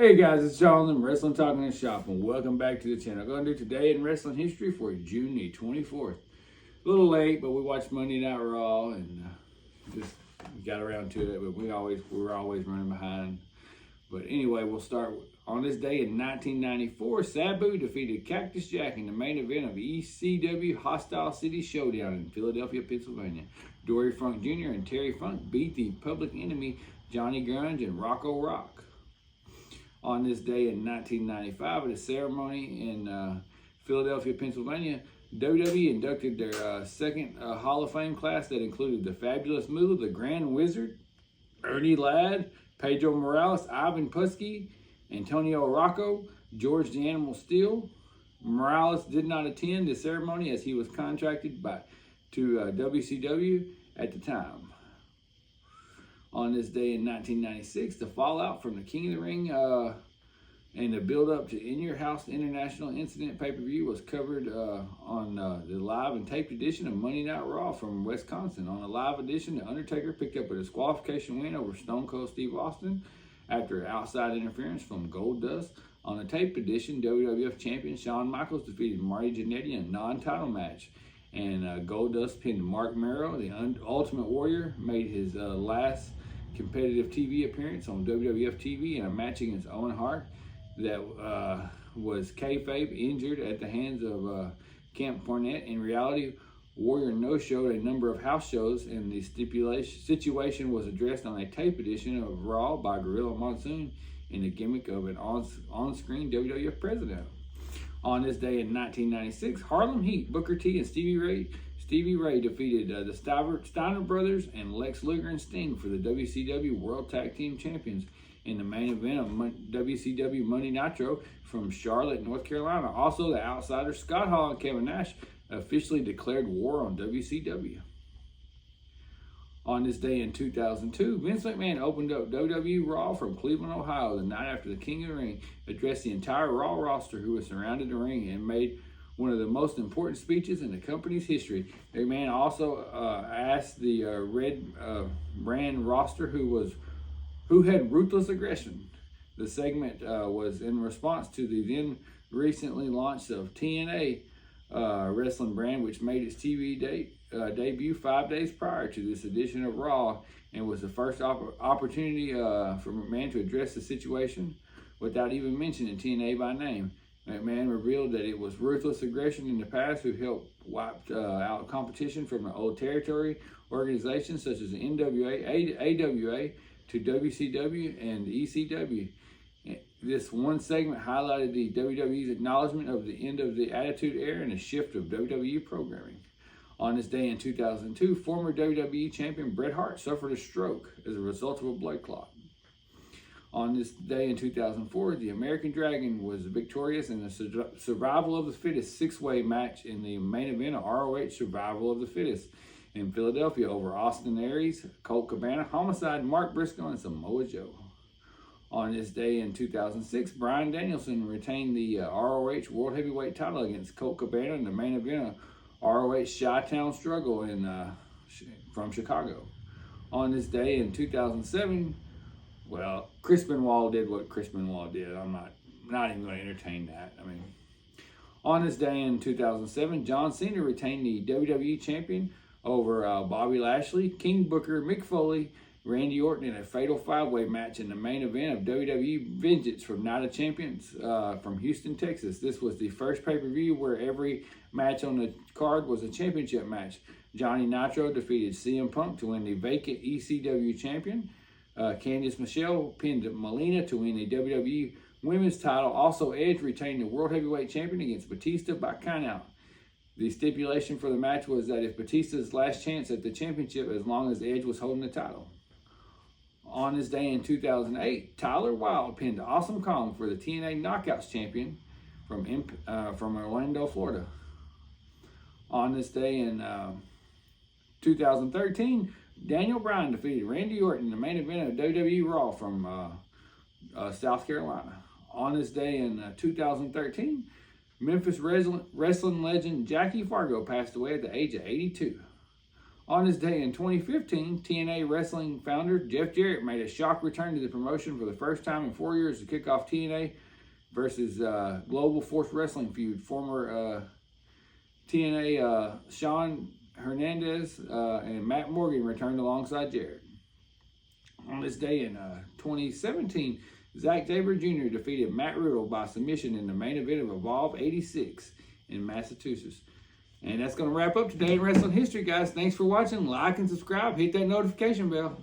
Hey guys, it's Jonathan, Wrestling Talking and Shopping. Welcome back to the channel. I'm going to do Today in Wrestling History for June the 24th. A little late, but we watched Monday Night Raw and just got around to it. But we were always running behind. But anyway, we'll start on this day in 1994. Sabu defeated Cactus Jack in the main event of ECW Hostile City Showdown in Philadelphia, Pennsylvania. Dory Funk Jr. and Terry Funk beat the Public Enemy Johnny Grunge and Rocco Rock. On this day in 1995, at a ceremony in Philadelphia, Pennsylvania, WWE inducted their second Hall of Fame class that included the Fabulous Moolah, the Grand Wizard, Ernie Ladd, Pedro Morales, Ivan Putski, Antonio Rocco, George the Animal Steele. Morales did not attend the ceremony as he was contracted to WCW at the time. On this day in 1996, the fallout from the King of the Ring and the build-up to In Your House International Incident pay-per-view was covered on the live and taped edition of Monday Night Raw from Wisconsin. On the live edition, The Undertaker picked up a disqualification win over Stone Cold Steve Austin after outside interference from Goldust. On the taped edition, WWF Champion Shawn Michaels defeated Marty Jannetty in a non-title match. And Goldust pinned Mark Merrow. The Ultimate Warrior made his last competitive TV appearance on WWF TV in a match against Owen Hart that was kayfabe injured at the hands of Camp Cornette. In reality, Warrior no-showed a number of house shows, and the situation was addressed on a tape edition of Raw by Gorilla Monsoon in the gimmick of an on-screen WWF president. On this day in 1996, Harlem Heat, Booker T, and Stevie Ray defeated the Steiner Brothers and Lex Luger and Sting for the WCW World Tag Team Champions in the main event of WCW Monday Nitro from Charlotte, North Carolina. Also, the Outsiders Scott Hall and Kevin Nash officially declared war on WCW. On this day in 2002, Vince McMahon opened up WWE Raw from Cleveland, Ohio, the night after the King of the Ring, addressed the entire Raw roster who was surrounded the ring, and made one of the most important speeches in the company's history. McMahon also asked the Red Brand roster who had ruthless aggression. The segment was in response to the then recently launched of TNA wrestling brand, which made its TV debut 5 days prior to this edition of Raw, and was the first opportunity for McMahon to address the situation without even mentioning TNA by name. McMahon revealed that it was ruthless aggression in the past who helped wipe out competition from the old territory organizations such as the NWA, AWA, to WCW and ECW. This one segment highlighted the WWE's acknowledgement of the end of the Attitude Era and a shift of WWE programming. On this day in 2002, former WWE champion Bret Hart suffered a stroke as a result of a blood clot. On this day in 2004, the American Dragon was victorious in the Survival of the Fittest six-way match in the main event of ROH Survival of the Fittest in Philadelphia over Austin Aries, Colt Cabana, Homicide, Mark Briscoe, and Samoa Joe. On this day in 2006, Bryan Danielson retained the ROH World Heavyweight title against Colt Cabana in the main event of ROH Chi-Town Struggle from Chicago. On this day in 2007, Chris Benoit did what Chris Benoit did. I'm not even going to entertain that. On this day in 2007, John Cena retained the WWE champion over Bobby Lashley, King Booker, Mick Foley, Randy Orton in a fatal five-way match in the main event of WWE Vengeance from Night of Champions from Houston, Texas. This was the first pay-per-view where every match on the card was a championship match. Johnny Nitro defeated CM Punk to win the vacant ECW champion. Candice Michelle pinned Melina to win the WWE Women's title. Also, Edge retained the World Heavyweight Champion against Batista by countout. The stipulation for the match was that if Batista's last chance at the championship as long as Edge was holding the title. On this day in 2008, Tyler Wilde pinned Awesome Kong for the TNA Knockouts champion from Orlando, Florida. On this day in 2013, Daniel Bryan defeated Randy Orton in the main event of WWE Raw from South Carolina. On this day in 2013, Memphis wrestling legend Jackie Fargo passed away at the age of 82. On this day in 2015, TNA Wrestling founder Jeff Jarrett made a shock return to the promotion for the first time in 4 years to kick off TNA versus Global Force Wrestling feud. Former TNA Sean Hernandez and Matt Morgan returned alongside Jarrett. On this day in 2017, Zack Sabre Jr. defeated Matt Riddle by submission in the main event of Evolve 86 in Massachusetts. And that's going to wrap up today in wrestling history, guys. Thanks for watching. Like and subscribe. Hit that notification bell.